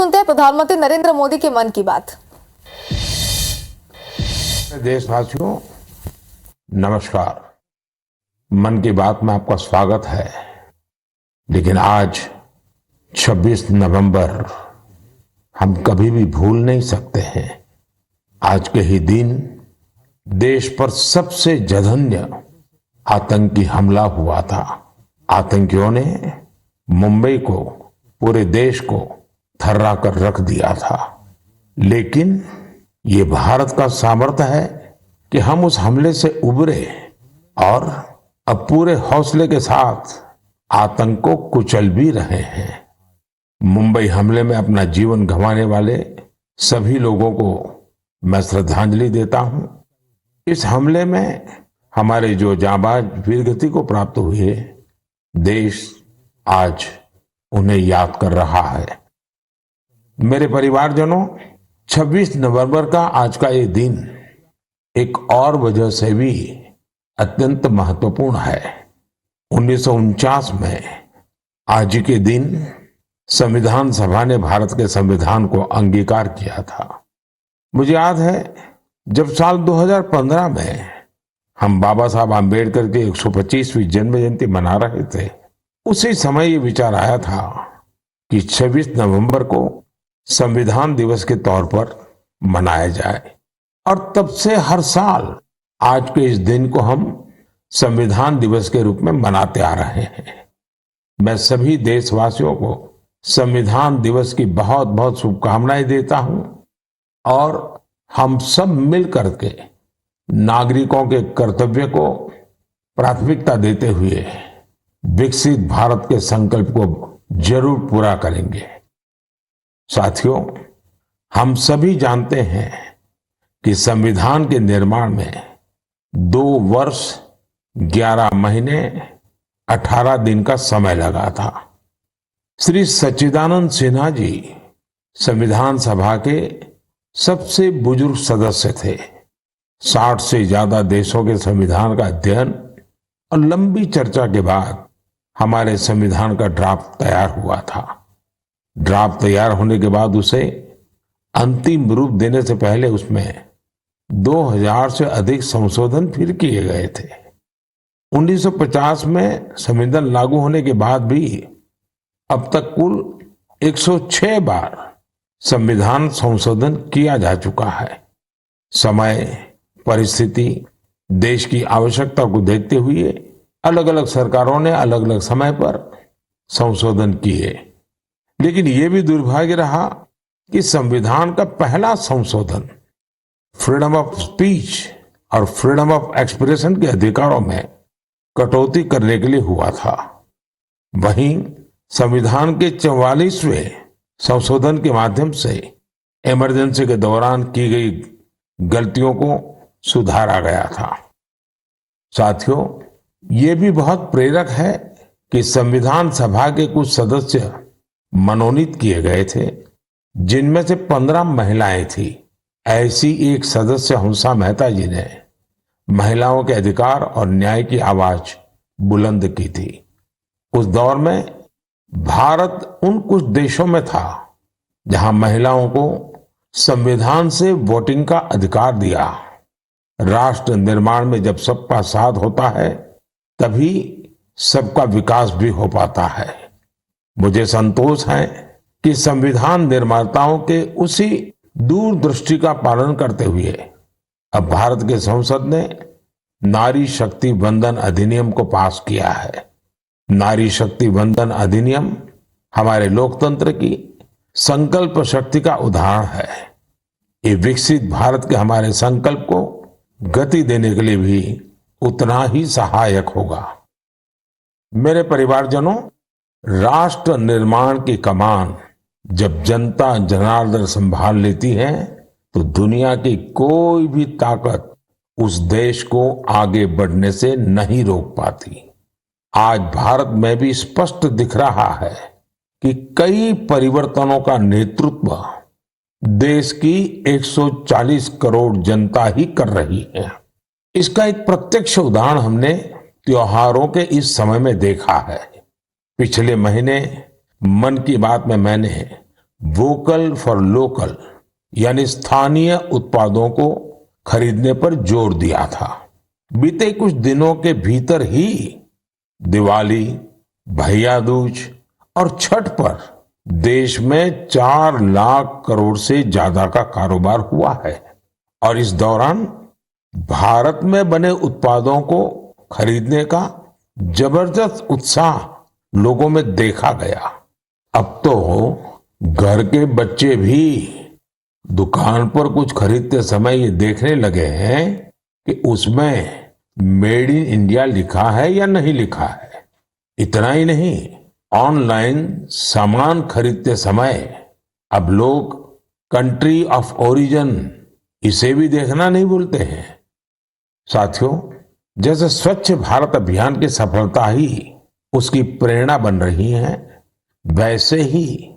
सुनते हैं प्रधानमंत्री नरेंद्र मोदी के मन की बात। देशवासियों नमस्कार। मन की बात में आपका स्वागत है। लेकिन आज 26 नवंबर हम कभी भी भूल नहीं सकते हैं। आज के ही दिन देश पर सबसे जघन्य आतंकी हमला हुआ था। आतंकियों ने मुंबई को, पूरे देश को थर्रा कर रख दिया था। लेकिन ये भारत का सामर्थ्य है कि हम उस हमले से उबरे और अब पूरे हौसले के साथ आतंक को कुचल भी रहे हैं। मुंबई हमले में अपना जीवन गंवाने वाले सभी लोगों को मैं श्रद्धांजलि देता हूं। इस हमले में हमारे जो जांबाज वीरगति को प्राप्त हुए, देश आज उन्हें याद कर रहा है। मेरे परिवारजनों, 26 नवंबर का आज का ये दिन एक और वजह से भी अत्यंत महत्वपूर्ण है। 1949 में आज के दिन संविधान सभा ने भारत के संविधान को अंगीकार किया था। मुझे याद है जब साल 2015 में हम बाबा साहब आम्बेडकर की 125वीं जन्म जयंती मना रहे थे, उसी समय ये विचार आया था कि 26 नवंबर को संविधान दिवस के तौर पर मनाया जाए। और तब से हर साल आज के इस दिन को हम संविधान दिवस के रूप में मनाते आ रहे हैं। मैं सभी देशवासियों को संविधान दिवस की बहुत बहुत शुभकामनाएं देता हूं और हम सब मिल करके नागरिकों के कर्तव्य को प्राथमिकता देते हुए विकसित भारत के संकल्प को जरूर पूरा करेंगे। साथियों, हम सभी जानते हैं कि संविधान के निर्माण में 2 वर्ष 11 महीने 18 दिन का समय लगा था। श्री सच्चिदानंद सिन्हा जी संविधान सभा के सबसे बुजुर्ग सदस्य थे। 60 से ज्यादा देशों के संविधान का अध्ययन और लंबी चर्चा के बाद हमारे संविधान का ड्राफ्ट तैयार हुआ था। ड्राफ्ट तैयार होने के बाद उसे अंतिम रूप देने से पहले उसमें 2000 से अधिक संशोधन फिर किए गए थे। 1950 में संविधान लागू होने के बाद भी अब तक कुल 106 बार संविधान संशोधन किया जा चुका है। समय, परिस्थिति, देश की आवश्यकता को देखते हुए अलग अलग सरकारों ने अलग अलग समय पर संशोधन किए। लेकिन यह भी दुर्भाग्य रहा कि संविधान का पहला संशोधन फ्रीडम ऑफ स्पीच और फ्रीडम ऑफ एक्सप्रेशन के अधिकारों में कटौती करने के लिए हुआ था। वहीं संविधान के 44वें संशोधन के माध्यम से इमरजेंसी के दौरान की गई गलतियों को सुधारा गया था। साथियों, ये भी बहुत प्रेरक है कि संविधान सभा के कुछ सदस्य मनोनीत किए गए थे, जिनमें से 15 महिलाएं थी। ऐसी एक सदस्य हंसा मेहता जी ने महिलाओं के अधिकार और न्याय की आवाज बुलंद की थी। उस दौर में भारत उन कुछ देशों में था जहां महिलाओं को संविधान से वोटिंग का अधिकार दिया। राष्ट्र निर्माण में जब सबका साथ होता है तभी सबका विकास भी हो पाता है। मुझे संतोष है कि संविधान निर्माताओं के उसी दूरदृष्टि का पालन करते हुए अब भारत के संसद ने नारी शक्ति वंदन अधिनियम को पास किया है। नारी शक्ति वंदन अधिनियम हमारे लोकतंत्र की संकल्प शक्ति का उदाहरण है। ये विकसित भारत के हमारे संकल्प को गति देने के लिए भी उतना ही सहायक होगा। मेरे परिवारजनों, राष्ट्र निर्माण की कमान जब जनता जनार्दन संभाल लेती है तो दुनिया की कोई भी ताकत उस देश को आगे बढ़ने से नहीं रोक पाती। आज भारत में भी स्पष्ट दिख रहा है कि कई परिवर्तनों का नेतृत्व देश की 140 करोड़ जनता ही कर रही है। इसका एक प्रत्यक्ष उदाहरण हमने त्योहारों के इस समय में देखा है। पिछले महीने मन की बात में मैंने वोकल फॉर लोकल यानी स्थानीय उत्पादों को खरीदने पर जोर दिया था। बीते कुछ दिनों के भीतर ही दिवाली, भैया दूज और छठ पर देश में 4 लाख करोड़ से ज्यादा का कारोबार हुआ है और इस दौरान भारत में बने उत्पादों को खरीदने का जबरदस्त उत्साह लोगों में देखा गया। अब तो घर के बच्चे भी दुकान पर कुछ खरीदते समय ये देखने लगे हैं कि उसमें मेड इन इंडिया लिखा है या नहीं लिखा है। इतना ही नहीं, ऑनलाइन सामान खरीदते समय अब लोग कंट्री ऑफ ओरिजिन इसे भी देखना नहीं भूलते हैं। साथियों, जैसे स्वच्छ भारत अभियान की सफलता ही उसकी प्रेरणा बन रही है, वैसे ही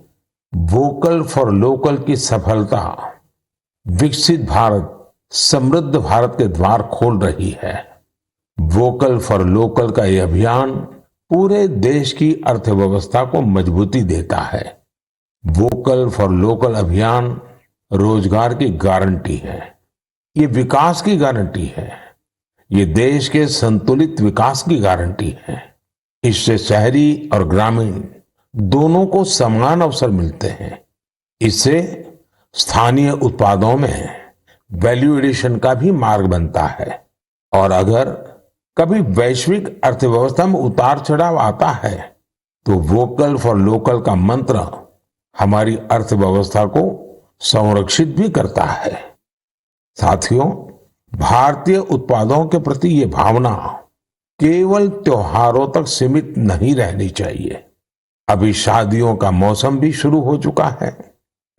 वोकल फॉर लोकल की सफलता विकसित भारत, समृद्ध भारत के द्वार खोल रही है। वोकल फॉर लोकल का यह अभियान पूरे देश की अर्थव्यवस्था को मजबूती देता है। वोकल फॉर लोकल अभियान रोजगार की गारंटी है, ये विकास की गारंटी है, ये देश के संतुलित विकास की गारंटी है। इससे शहरी और ग्रामीण दोनों को समान अवसर मिलते हैं। इससे स्थानीय उत्पादों में वैल्यू एडिशन का भी मार्ग बनता है और अगर कभी वैश्विक अर्थव्यवस्था में उतार चढ़ाव आता है तो वोकल फॉर लोकल का मंत्र हमारी अर्थव्यवस्था को संरक्षित भी करता है। साथियों, भारतीय उत्पादों के प्रति ये भावना केवल त्योहारों तक सीमित नहीं रहनी चाहिए। अभी शादियों का मौसम भी शुरू हो चुका है।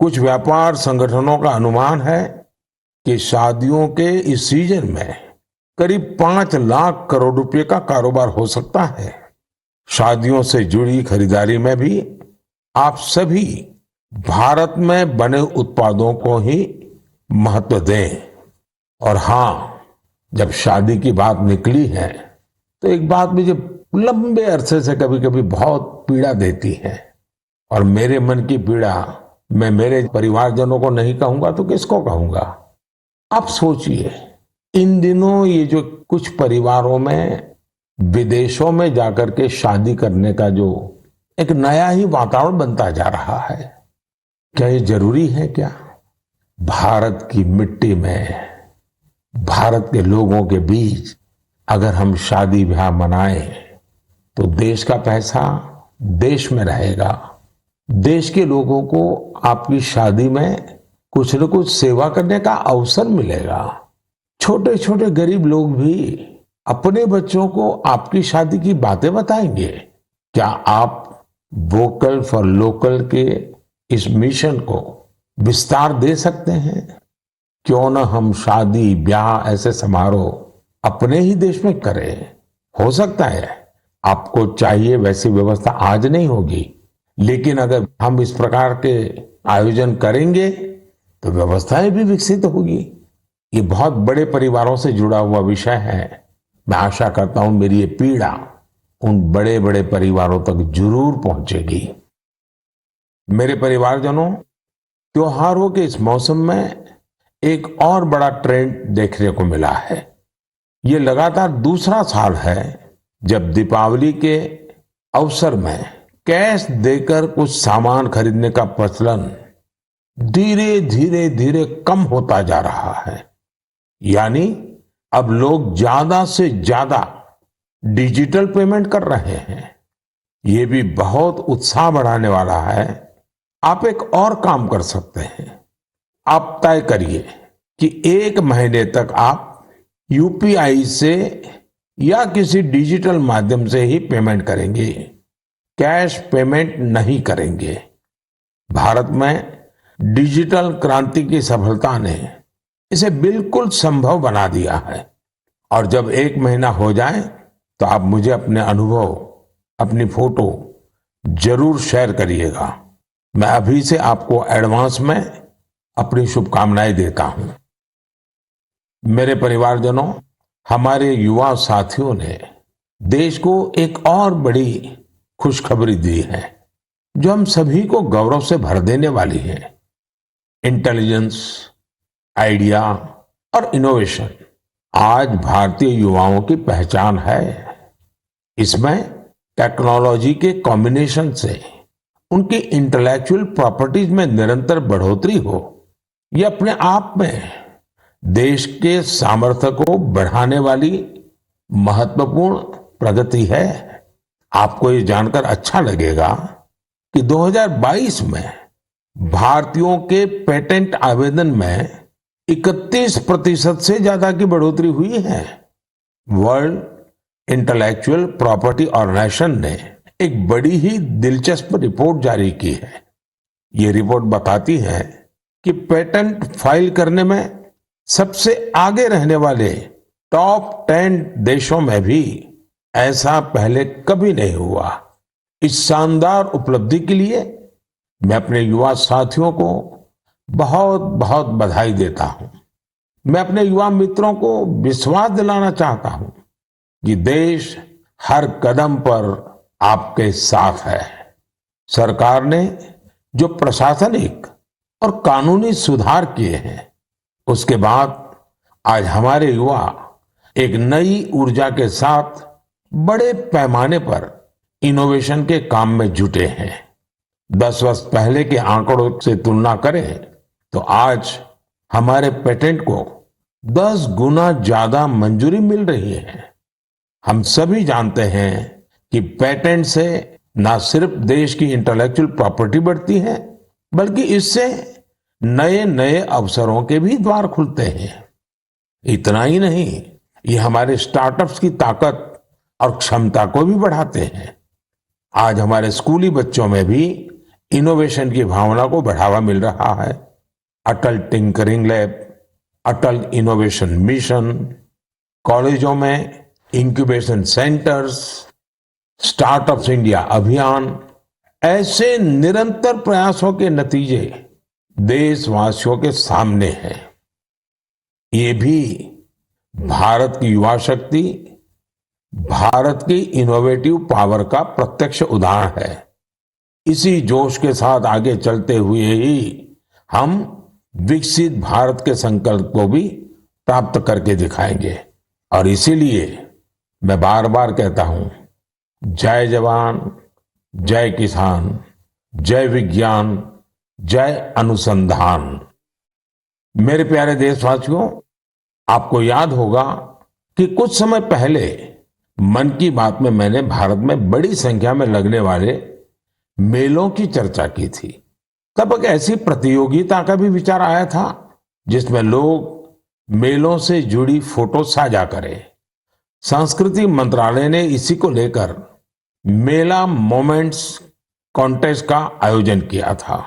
कुछ व्यापार संगठनों का अनुमान है कि शादियों के इस सीजन में करीब 5 लाख करोड़ रुपए का कारोबार हो सकता है। शादियों से जुड़ी खरीदारी में भी आप सभी भारत में बने उत्पादों को ही महत्व दें। और हाँ, जब शादी की बात निकली है तो एक बात मुझे लंबे अरसे से कभी कभी बहुत पीड़ा देती है और मेरे मन की पीड़ा मैं मेरे परिवारजनों को नहीं कहूंगा तो किसको कहूंगा। आप सोचिए, इन दिनों ये जो कुछ परिवारों में विदेशों में जाकर के शादी करने का जो एक नया ही वातावरण बनता जा रहा है, क्या ये जरूरी है? क्या भारत की मिट्टी में, भारत के लोगों के बीच अगर हम शादी ब्याह मनाएं तो देश का पैसा देश में रहेगा। देश के लोगों को आपकी शादी में कुछ न कुछ सेवा करने का अवसर मिलेगा। छोटे छोटे गरीब लोग भी अपने बच्चों को आपकी शादी की बातें बताएंगे। क्या आप वोकल फॉर लोकल के इस मिशन को विस्तार दे सकते हैं? क्यों न हम शादी ब्याह ऐसे समारोह अपने ही देश में करें। हो सकता है आपको चाहिए वैसी व्यवस्था आज नहीं होगी, लेकिन अगर हम इस प्रकार के आयोजन करेंगे तो व्यवस्थाएं भी विकसित होगी। ये बहुत बड़े परिवारों से जुड़ा हुआ विषय है। मैं आशा करता हूं मेरी ये पीड़ा उन बड़े बड़े परिवारों तक जरूर पहुंचेगी। मेरे परिवारजनों, त्योहारों के इस मौसम में एक और बड़ा ट्रेंड देखने को मिला है। ये लगातार दूसरा साल है जब दीपावली के अवसर में कैश देकर कुछ सामान खरीदने का प्रचलन धीरे धीरे धीरे कम होता जा रहा है। यानी अब लोग ज्यादा से ज्यादा डिजिटल पेमेंट कर रहे हैं। ये भी बहुत उत्साह बढ़ाने वाला है। आप एक और काम कर सकते हैं। आप तय करिए कि 1 महीने तक आप यूपीआई से या किसी डिजिटल माध्यम से ही पेमेंट करेंगे, कैश पेमेंट नहीं करेंगे। भारत में डिजिटल क्रांति की सफलता ने इसे बिल्कुल संभव बना दिया है। और जब 1 महीना हो जाए तो आप मुझे अपने अनुभव, अपनी फोटो जरूर शेयर करिएगा। मैं अभी से आपको एडवांस में अपनी शुभकामनाएं देता हूं। मेरे परिवारजनों, हमारे युवा साथियों ने देश को एक और बड़ी खुशखबरी दी है। जो हम सभी को गौरव से भर देने वाली है। इंटेलिजेंस, आइडिया और इनोवेशन आज भारतीय युवाओं की पहचान है। इसमें टेक्नोलॉजी के कॉम्बिनेशन से उनकी इंटेलेक्चुअल प्रॉपर्टीज में निरंतर बढ़ोतरी हो, यह अपने आप में देश के सामर्थ्य को बढ़ाने वाली महत्वपूर्ण प्रगति है। आपको ये जानकर अच्छा लगेगा कि 2022 में भारतीयों के पेटेंट आवेदन में 31% से ज्यादा की बढ़ोतरी हुई है। वर्ल्ड इंटेलेक्चुअल प्रॉपर्टी ऑर्गेनाइजेशन ने एक बड़ी ही दिलचस्प रिपोर्ट जारी की है। ये रिपोर्ट बताती है कि पेटेंट फाइल करने में सबसे आगे रहने वाले टॉप 10 देशों में भी ऐसा पहले कभी नहीं हुआ। इस शानदार उपलब्धि के लिए मैं अपने युवा साथियों को बहुत बहुत बधाई देता हूं। मैं अपने युवा मित्रों को विश्वास दिलाना चाहता हूं कि देश हर कदम पर आपके साथ है। सरकार ने जो प्रशासनिक और कानूनी सुधार किए हैं, उसके बाद आज हमारे युवा एक नई ऊर्जा के साथ बड़े पैमाने पर इनोवेशन के काम में जुटे हैं। 10 वर्ष पहले के आंकड़ों से तुलना करें तो आज हमारे पेटेंट को 10 गुना ज्यादा मंजूरी मिल रही है। हम सभी जानते हैं कि पेटेंट से न सिर्फ देश की इंटेलेक्चुअल प्रॉपर्टी बढ़ती है, बल्कि इससे नए नए अवसरों के भी द्वार खुलते हैं। इतना ही नहीं, ये हमारे स्टार्टअप्स की ताकत और क्षमता को भी बढ़ाते हैं। आज हमारे स्कूली बच्चों में भी इनोवेशन की भावना को बढ़ावा मिल रहा है। अटल टिंकरिंग लैब, अटल इनोवेशन मिशन, कॉलेजों में इंक्यूबेशन सेंटर्स, स्टार्टअप्स इंडिया अभियान, ऐसे निरंतर प्रयासों के नतीजे देशवासियों के सामने हैं। ये भी भारत की युवा शक्ति, भारत की इनोवेटिव पावर का प्रत्यक्ष उदाहरण है। इसी जोश के साथ आगे चलते हुए ही हम विकसित भारत के संकल्प को भी प्राप्त करके दिखाएंगे। और इसीलिए मैं बार बार कहता हूं, जय जवान, जय किसान, जय विज्ञान, जय अनुसंधान। मेरे प्यारे देशवासियों, आपको याद होगा कि कुछ समय पहले मन की बात में मैंने भारत में बड़ी संख्या में लगने वाले मेलों की चर्चा की थी। तब एक ऐसी प्रतियोगिता का भी विचार आया था जिसमें लोग मेलों से जुड़ी फोटो साझा करें। संस्कृति मंत्रालय ने इसी को लेकर मेला मोमेंट्स कॉन्टेस्ट का आयोजन किया था।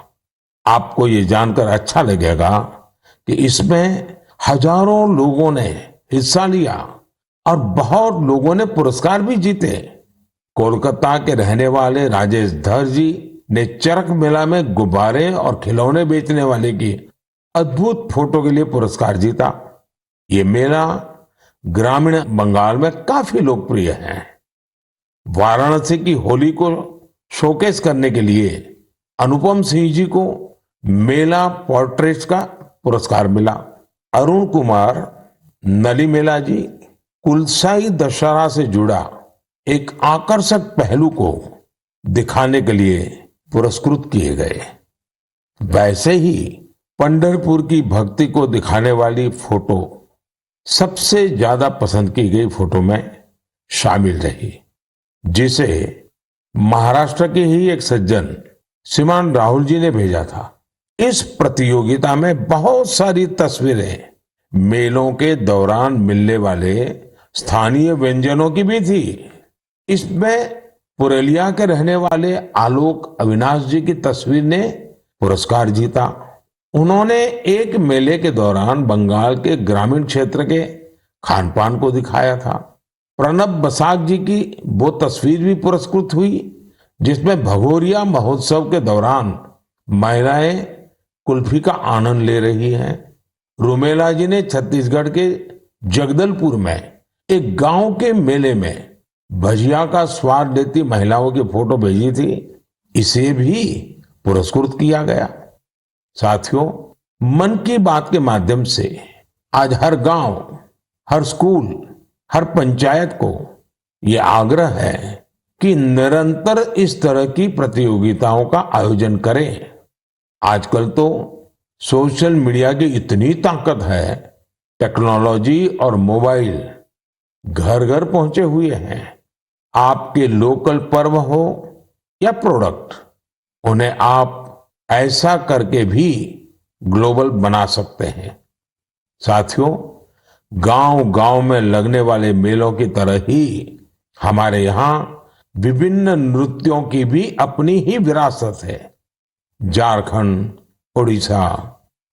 आपको ये जानकर अच्छा लगेगा कि इसमें हजारों लोगों ने हिस्सा लिया और बहुत लोगों ने पुरस्कार भी जीते। कोलकाता के रहने वाले राजेश धर जी ने चरक मेला में गुब्बारे और खिलौने बेचने वाले की अद्भुत फोटो के लिए पुरस्कार जीता। ये मेला ग्रामीण बंगाल में काफी लोकप्रिय है। वाराणसी की होली को शोकेस करने के लिए अनुपम सिंह जी को मेला पोर्ट्रेट्स का पुरस्कार मिला। अरुण कुमार नलीमेला जी कुलसाई दशहरा से जुड़ा एक आकर्षक पहलू को दिखाने के लिए पुरस्कृत किए गए। वैसे ही पंढरपुर की भक्ति को दिखाने वाली फोटो सबसे ज्यादा पसंद की गई फोटो में शामिल रही, जिसे महाराष्ट्र के ही एक सज्जन श्रीमान राहुल जी ने भेजा था। इस प्रतियोगिता में बहुत सारी तस्वीरें मेलों के दौरान मिलने वाले स्थानीय व्यंजनों की भी थी। इसमें पुरुलिया के रहने वाले आलोक अविनाश जी की तस्वीर ने पुरस्कार जीता। उन्होंने एक मेले के दौरान बंगाल के ग्रामीण क्षेत्र के खान पान को दिखाया था। प्रणब बसाक जी की वो तस्वीर भी पुरस्कृत हुई जिसमें भगोरिया महोत्सव के दौरान महिलाएं कुल्फी का आनंद ले रही हैं। रूमेला जी ने छत्तीसगढ़ के जगदलपुर में एक गांव के मेले में भजिया का स्वाद लेती महिलाओं की फोटो भेजी थी। इसे भी पुरस्कृत किया गया। साथियों, मन की बात के माध्यम से आज हर गांव, हर स्कूल, हर पंचायत को ये आग्रह है कि निरंतर इस तरह की प्रतियोगिताओं का आयोजन करें। आजकल तो सोशल मीडिया की इतनी ताकत है, टेक्नोलॉजी और मोबाइल घर घर पहुंचे हुए हैं। आपके लोकल पर्व हो या प्रोडक्ट, उन्हें आप ऐसा करके भी ग्लोबल बना सकते हैं। साथियों, गांव गांव में लगने वाले मेलों की तरह ही हमारे यहाँ विभिन्न नृत्यों की भी अपनी ही विरासत है। झारखंड, उड़ीसा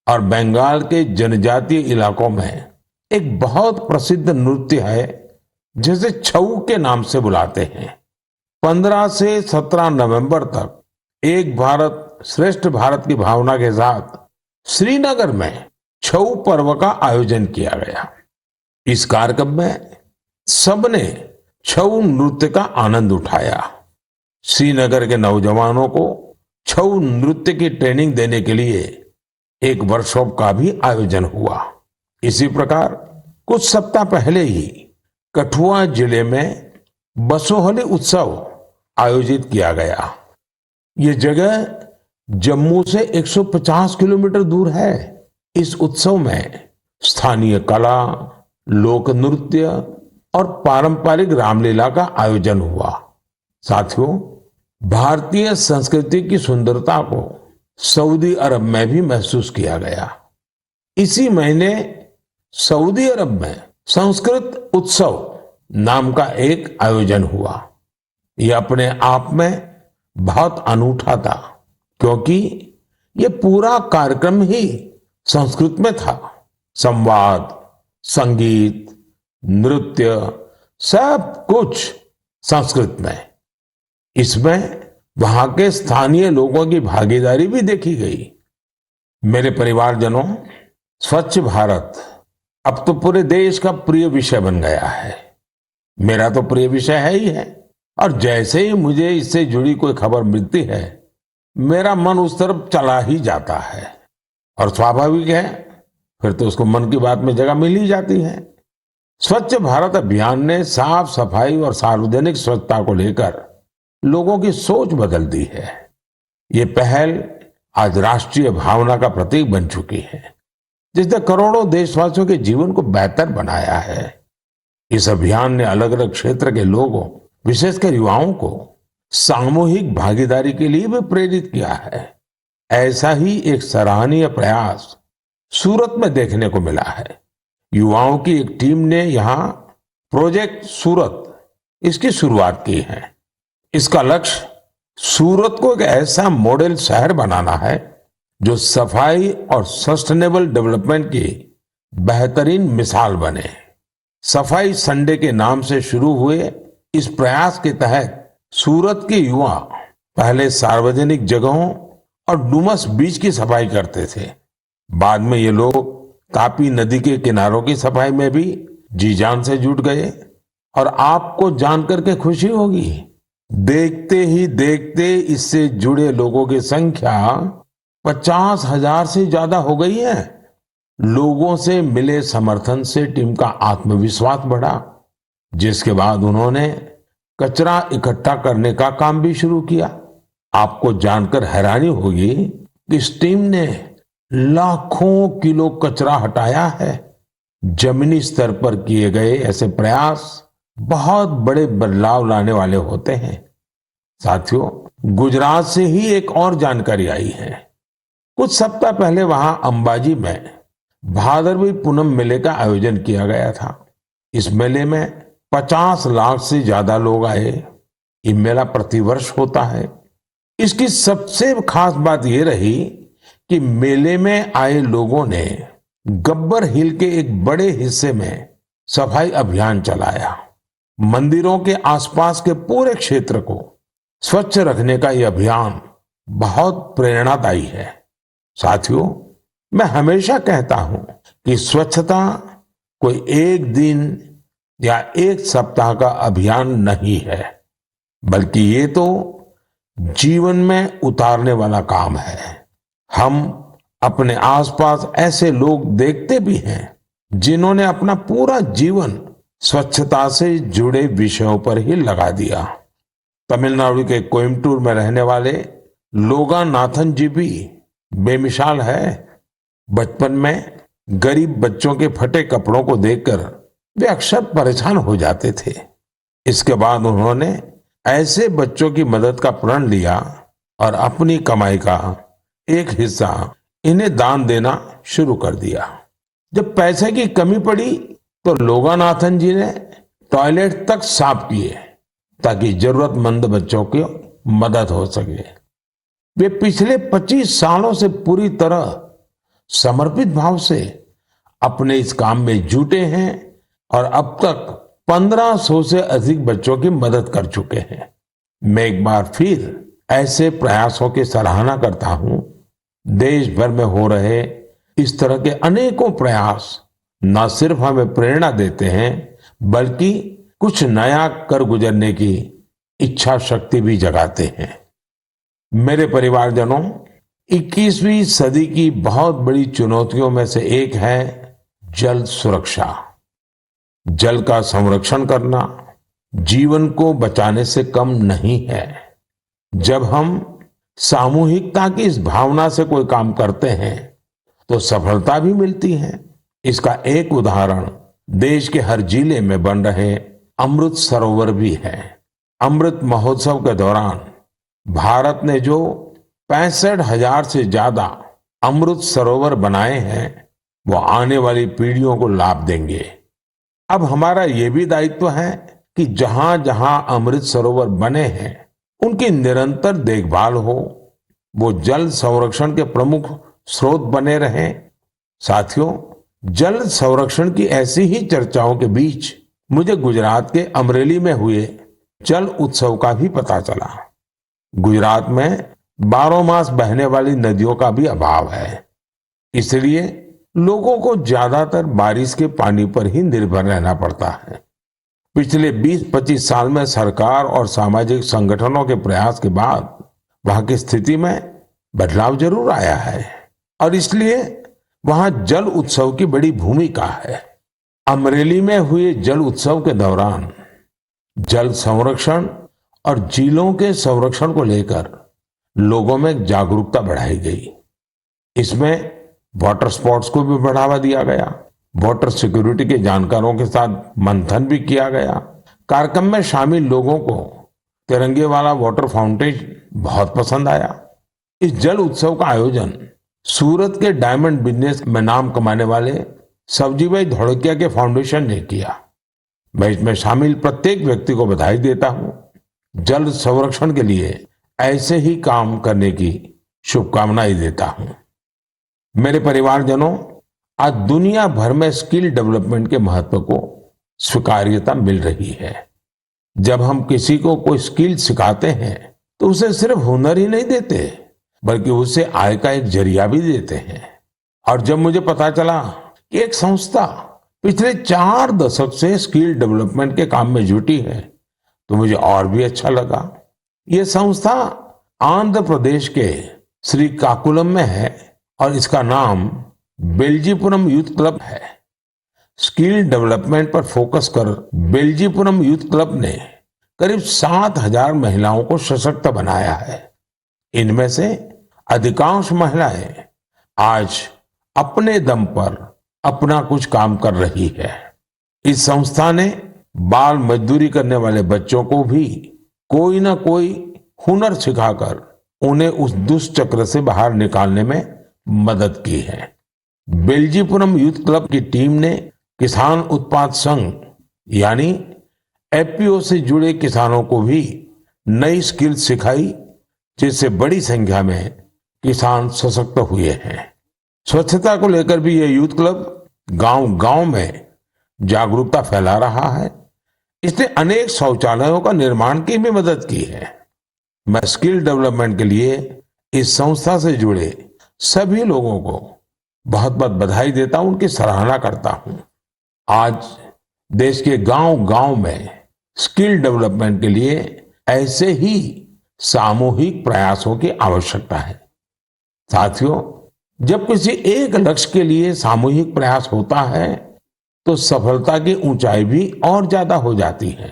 और बंगाल के जनजातीय इलाकों में एक बहुत प्रसिद्ध नृत्य है जिसे छऊ के नाम से बुलाते हैं। 15 से 17 नवंबर तक एक भारत श्रेष्ठ भारत की भावना के साथ श्रीनगर में छऊ पर्व का आयोजन किया गया। इस कार्यक्रम में सबने छऊ नृत्य का आनंद उठाया। श्रीनगर के नौजवानों को छऊ नृत्य की ट्रेनिंग देने के लिए एक वर्कशॉप का भी आयोजन हुआ। इसी प्रकार कुछ सप्ताह पहले ही कठुआ जिले में बसोहली उत्सव आयोजित किया गया। ये जगह जम्मू से 150 किलोमीटर दूर है। इस उत्सव में स्थानीय कला, लोक नृत्य और पारंपरिक रामलीला का आयोजन हुआ। साथियों, भारतीय संस्कृति की सुंदरता को सऊदी अरब में भी महसूस किया गया। इसी महीने सऊदी अरब में संस्कृत उत्सव नाम का एक आयोजन हुआ। यह अपने आप में बहुत अनूठा था, क्योंकि यह पूरा कार्यक्रम ही संस्कृत में था। संवाद, संगीत, नृत्य, सब कुछ संस्कृत में। इसमें वहां के स्थानीय लोगों की भागीदारी भी देखी गई। मेरे परिवारजनों, स्वच्छ भारत अब तो पूरे देश का प्रिय विषय बन गया है। मेरा तो प्रिय विषय है ही है, और जैसे ही मुझे इससे जुड़ी कोई खबर मिलती है, मेरा मन उस तरफ चला ही जाता है। और स्वाभाविक है, फिर तो उसको मन की बात में जगह मिल ही जाती है। स्वच्छ भारत अभियान ने साफ सफाई और सार्वजनिक स्वच्छता को लेकर लोगों की सोच बदल दी है। ये पहल आज राष्ट्रीय भावना का प्रतीक बन चुकी है, जिसने करोड़ों देशवासियों के जीवन को बेहतर बनाया है। इस अभियान ने अलग अलग क्षेत्र के लोगों, विशेषकर युवाओं को सामूहिक भागीदारी के लिए भी प्रेरित किया है। ऐसा ही एक सराहनीय प्रयास सूरत में देखने को मिला है। युवाओं की एक टीम ने यहाँ प्रोजेक्ट सूरत, इसकी शुरुआत की है। इसका लक्ष्य सूरत को एक ऐसा मॉडल शहर बनाना है जो सफाई और सस्टेनेबल डेवलपमेंट की बेहतरीन मिसाल बने। सफाई संडे के नाम से शुरू हुए इस प्रयास के तहत सूरत के युवा पहले सार्वजनिक जगहों और डुमस बीच की सफाई करते थे। बाद में ये लोग तापी नदी के किनारों की सफाई में भी जी जान से जुट गए। और आपको जानकर के खुशी होगी, देखते ही देखते इससे जुड़े लोगों की संख्या 50,000 से ज्यादा हो गई है। लोगों से मिले समर्थन से टीम का आत्मविश्वास बढ़ा, जिसके बाद उन्होंने कचरा इकट्ठा करने का काम भी शुरू किया। आपको जानकर हैरानी होगी कि इस टीम ने लाखों किलो कचरा हटाया है। जमीनी स्तर पर किए गए ऐसे प्रयास बहुत बड़े बदलाव लाने वाले होते हैं। साथियों, गुजरात से ही एक और जानकारी आई है। कुछ सप्ताह पहले वहां अंबाजी में भादरवी पूनम मेले का आयोजन किया गया था। इस मेले में 50 लाख से ज्यादा लोग आए। ये मेला प्रतिवर्ष होता है। इसकी सबसे खास बात यह रही कि मेले में आए लोगों ने गब्बर हिल के एक बड़े हिस्से में सफाई अभियान चलाया। मंदिरों के आसपास के पूरे क्षेत्र को स्वच्छ रखने का यह अभियान बहुत प्रेरणादायी है। साथियों, मैं हमेशा कहता हूं कि स्वच्छता कोई एक दिन या एक सप्ताह का अभियान नहीं है, बल्कि ये तो जीवन में उतारने वाला काम है। हम अपने आसपास ऐसे लोग देखते भी हैं जिन्होंने अपना पूरा जीवन स्वच्छता से जुड़े विषयों पर ही लगा दिया। तमिलनाडु के कोयम्बटूर में रहने वाले लोगानाथन जी भी बेमिसाल है। बचपन में गरीब बच्चों के फटे कपड़ों को देखकर वे अक्सर परेशान हो जाते थे। इसके बाद उन्होंने ऐसे बच्चों की मदद का प्रण लिया और अपनी कमाई का एक हिस्सा इन्हें दान देना शुरू कर दिया। जब पैसे की कमी पड़ी तो लोगानाथन जी ने टॉयलेट तक साफ किए ताकि जरूरतमंद बच्चों की मदद हो सके। वे पिछले 25 सालों से पूरी तरह समर्पित भाव से अपने इस काम में जुटे हैं और अब तक 1500 से अधिक बच्चों की मदद कर चुके हैं। मैं एक बार फिर ऐसे प्रयासों की सराहना करता हूं। देश भर में हो रहे इस तरह के अनेकों प्रयास न सिर्फ हमें प्रेरणा देते हैं बल्कि कुछ नया कर गुजरने की इच्छा शक्ति भी जगाते हैं। मेरे परिवारजनों, 21वीं सदी की बहुत बड़ी चुनौतियों में से एक है जल सुरक्षा। जल का संरक्षण करना जीवन को बचाने से कम नहीं है। जब हम सामूहिकता की इस भावना से कोई काम करते हैं तो सफलता भी मिलती है। इसका एक उदाहरण देश के हर जिले में बन रहे अमृत सरोवर भी है। अमृत महोत्सव के दौरान भारत ने जो 65,000 से ज्यादा अमृत सरोवर बनाए हैं वो आने वाली पीढ़ियों को लाभ देंगे। अब हमारा ये भी दायित्व है कि जहां जहां अमृत सरोवर बने हैं उनकी निरंतर देखभाल हो, वो जल संरक्षण के प्रमुख स्रोत बने रहें। साथियों, जल संरक्षण की ऐसी ही चर्चाओं के बीच मुझे गुजरात के अमरेली में हुए जल उत्सव का भी पता चला। गुजरात में 12 मास बहने वाली नदियों का भी अभाव है, इसलिए लोगों को ज्यादातर बारिश के पानी पर ही निर्भर रहना पड़ता है। पिछले 20-25 साल में सरकार और सामाजिक संगठनों के प्रयास के बाद वहां की स्थिति में बदलाव जरूर आया है और इसलिए वहां जल उत्सव की बड़ी भूमिका है। अमरेली में हुए जल उत्सव के दौरान जल संरक्षण और झीलों के संरक्षण को लेकर लोगों में जागरूकता बढ़ाई गई। इसमें वाटर स्पोर्ट्स को भी बढ़ावा दिया गया। वाटर सिक्योरिटी के जानकारों के साथ मंथन भी किया गया। कार्यक्रम में शामिल लोगों को तिरंगे वाला वाटर फाउंटेन बहुत पसंद आया। इस जल उत्सव का आयोजन सूरत के डायमंड बिजनेस में नाम कमाने वाले सब्जी भाई धोड़किया के फाउंडेशन ने किया। मैं इसमें शामिल प्रत्येक व्यक्ति को बधाई देता हूं। जल संरक्षण के लिए ऐसे ही काम करने की शुभकामनाएं देता हूं। मेरे परिवारजनों, आज दुनिया भर में स्किल डेवलपमेंट के महत्व को स्वीकार्यता मिल रही है। जब हम किसी को कोई स्किल सिखाते हैं तो उसे सिर्फ हुनर ही नहीं देते बल्कि उसे आय का एक जरिया भी देते हैं। और जब मुझे पता चला कि एक संस्था पिछले 4 दशक से स्किल डेवलपमेंट के काम में जुटी है तो मुझे और भी अच्छा लगा। ये संस्था आंध्र प्रदेश के श्रीकाकुलम में है और इसका नाम बेल्जीपुरम यूथ क्लब है। स्किल डेवलपमेंट पर फोकस कर बेल्जीपुरम यूथ क्लब ने करीब 7,000 महिलाओं को सशक्त बनाया है। इनमें से अधिकांश महिलाएं आज अपने दम पर अपना कुछ काम कर रही है। इस संस्था ने बाल मजदूरी करने वाले बच्चों को भी कोई ना कोई हुनर सिखाकर उन्हें उस दुष्चक्र से बाहर निकालने में मदद की है। बेल्जीपुरम यूथ क्लब की टीम ने किसान उत्पाद संघ यानी एफपीओ से जुड़े किसानों को भी नई स्किल सिखाई, जिससे बड़ी संख्या में किसान सशक्त हुए हैं। स्वच्छता को लेकर भी यह यूथ क्लब गांव-गांव में जागरूकता फैला रहा है। इसने अनेक शौचालयों का निर्माण की भी मदद की है। मैं स्किल डेवलपमेंट के लिए इस संस्था से जुड़े सभी लोगों को बहुत बहुत बधाई देता हूं, उनकी सराहना करता हूं। आज देश के गांव-गांव में स्किल डेवलपमेंट के लिए ऐसे ही सामूहिक प्रयासों की आवश्यकता है। साथियों, जब किसी एक लक्ष्य के लिए सामूहिक प्रयास होता है तो सफलता की ऊंचाई भी और ज्यादा हो जाती है।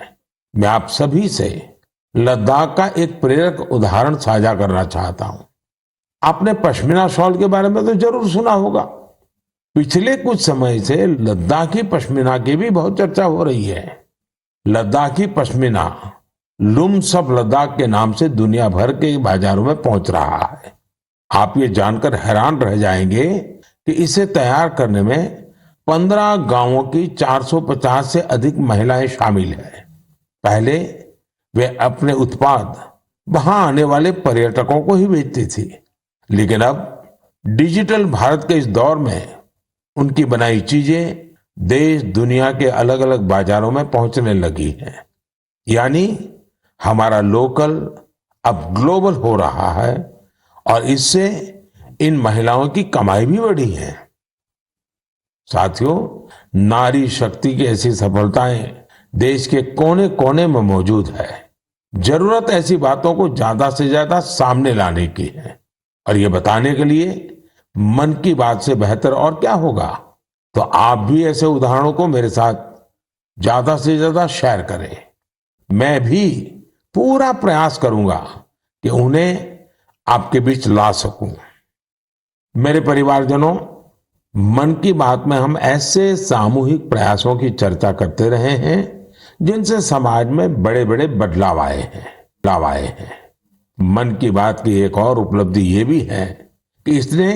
मैं आप सभी से लद्दाख का एक प्रेरक उदाहरण साझा करना चाहता हूं। आपने पश्मीना शॉल के बारे में तो जरूर सुना होगा। पिछले कुछ समय से लद्दाखी पश्मीना की भी बहुत चर्चा हो रही है। लद्दाखी पश्मीना लुम्स ऑफ लद्दाख के नाम से दुनिया भर के बाजारों में पहुंच रहा है। आप ये जानकर हैरान रह जाएंगे कि इसे तैयार करने में 15 गांवों की 450 से अधिक महिलाएं शामिल हैं। पहले वे अपने उत्पाद वहां आने वाले पर्यटकों को ही बेचती थी, लेकिन अब डिजिटल भारत के इस दौर में उनकी बनाई चीजें देश दुनिया के अलग अलग बाजारों में पहुंचने लगी हैं। यानी हमारा लोकल अब ग्लोबल हो रहा है और इससे इन महिलाओं की कमाई भी बढ़ी है। साथियों, नारी शक्ति की ऐसी सफलताएं देश के कोने कोने में मौजूद है। जरूरत ऐसी बातों को ज्यादा से ज्यादा सामने लाने की है और ये बताने के लिए मन की बात से बेहतर और क्या होगा। तो आप भी ऐसे उदाहरणों को मेरे साथ ज्यादा से ज्यादा शेयर करें। मैं भी पूरा प्रयास करूंगा कि उन्हें आपके बीच ला सकूं। मेरे परिवारजनों, मन की बात में हम ऐसे सामूहिक प्रयासों की चर्चा करते रहे हैं जिनसे समाज में बड़े बड़े बदलाव आए हैं। मन की बात की एक और उपलब्धि ये भी है कि इसने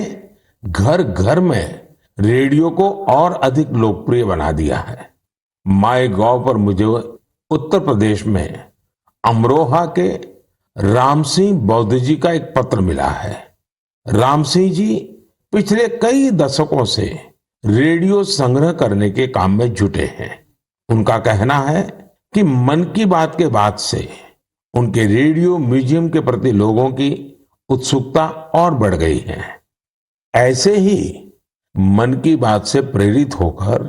घर घर में रेडियो को और अधिक लोकप्रिय बना दिया है। माई गॉव पर मुझे उत्तर प्रदेश में अमरोहा के राम सिंह बौद्ध जी का एक पत्र मिला है। राम सिंह जी पिछले कई दशकों से रेडियो संग्रह करने के काम में जुटे हैं। उनका कहना है कि मन की बात के बाद से उनके रेडियो म्यूजियम के प्रति लोगों की उत्सुकता और बढ़ गई है। ऐसे ही मन की बात से प्रेरित होकर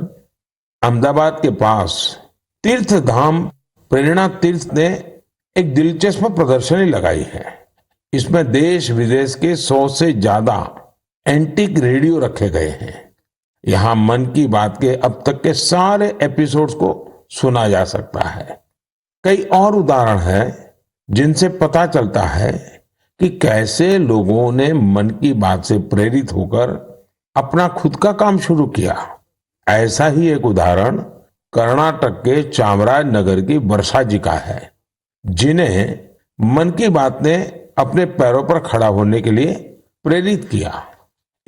अहमदाबाद के पास तीर्थ धाम प्रेरणा तीर्थ ने एक दिलचस्प प्रदर्शनी लगाई है। इसमें देश विदेश के 100 से ज्यादा एंटीक रेडियो रखे गए हैं। यहां मन की बात के अब तक के सारे एपिसोड्स को सुना जा सकता है। कई और उदाहरण हैं जिनसे पता चलता है कि कैसे लोगों ने मन की बात से प्रेरित होकर अपना खुद का काम शुरू किया। ऐसा ही एक उदाहरण कर्नाटक के चामराजनगर की वर्षा जी का है, जिन्हें मन की बात ने अपने पैरों पर खड़ा होने के लिए प्रेरित किया।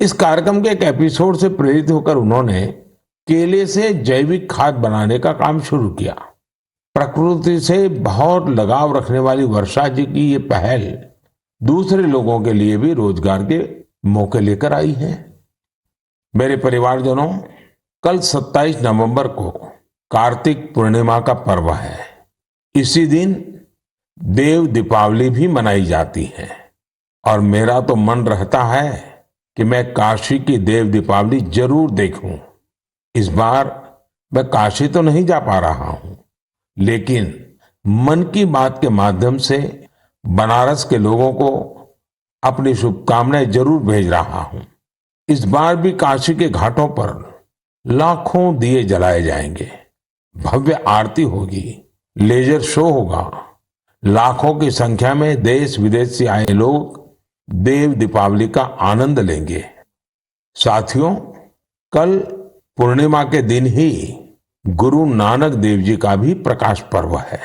इस कार्यक्रम के एक एपिसोड से प्रेरित होकर उन्होंने केले से जैविक खाद बनाने का काम शुरू किया। प्रकृति से बहुत लगाव रखने वाली वर्षा जी की ये पहल दूसरे लोगों के लिए भी रोजगार के मौके लेकर आई है। मेरे परिवारजनों, कल 27 नवंबर को कार्तिक पूर्णिमा का पर्व है। इसी दिन देव दीपावली भी मनाई जाती है और मेरा तो मन रहता है कि मैं काशी की देव दीपावली जरूर देखूं। इस बार मैं काशी तो नहीं जा पा रहा हूं, लेकिन मन की बात के माध्यम से बनारस के लोगों को अपनी शुभकामनाएं जरूर भेज रहा हूं। इस बार भी काशी के घाटों पर लाखों दिए जलाए जाएंगे, भव्य आरती होगी, लेजर शो होगा। लाखों की संख्या में देश विदेश से आए लोग देव दीपावली का आनंद लेंगे। साथियों, कल पूर्णिमा के दिन ही गुरु नानक देव जी का भी प्रकाश पर्व है।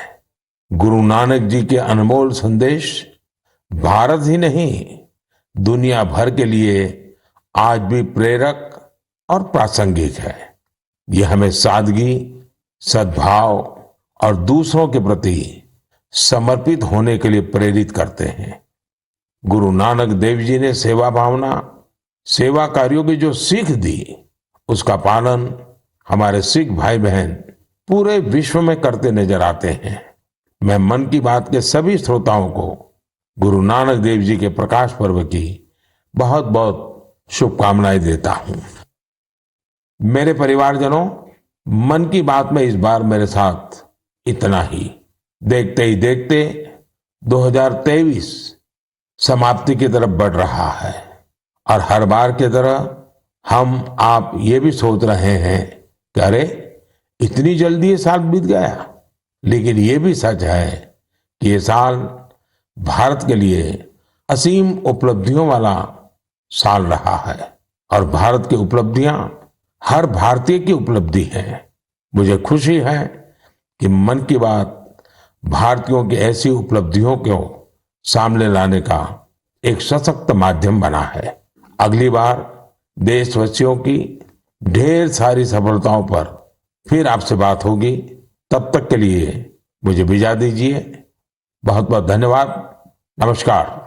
गुरु नानक जी के अनमोल संदेश भारत ही नहीं, दुनिया भर के लिए आज भी प्रेरक और प्रासंगिक है। यह हमें सादगी, सद्भाव और दूसरों के प्रति समर्पित होने के लिए प्रेरित करते हैं। गुरु नानक देव जी ने सेवा भावना, सेवा कार्यों की जो सीख दी, उसका पालन हमारे सिख भाई बहन पूरे विश्व में करते नजर आते हैं। मैं मन की बात के सभी श्रोताओं को गुरु नानक देव जी के प्रकाश पर्व की बहुत बहुत शुभकामनाएं देता हूं। मेरे परिवारजनों, मन की बात में इस बार मेरे साथ इतना ही। देखते ही देखते 2023 समाप्ति की तरफ बढ़ रहा है और हर बार की तरह हम आप ये भी सोच रहे हैं कि अरे इतनी जल्दी ये साल बीत गया। लेकिन ये भी सच है कि ये साल भारत के लिए असीम उपलब्धियों वाला साल रहा है और भारत की उपलब्धियां हर भारतीय की उपलब्धि है। मुझे खुशी है कि मन की बात भारतीयों की ऐसी उपलब्धियों को सामने लाने का एक सशक्त माध्यम बना है। अगली बार देशवासियों की ढेर सारी सफलताओं पर फिर आपसे बात होगी। तब तक के लिए मुझे विदा दीजिए। बहुत बहुत धन्यवाद। नमस्कार।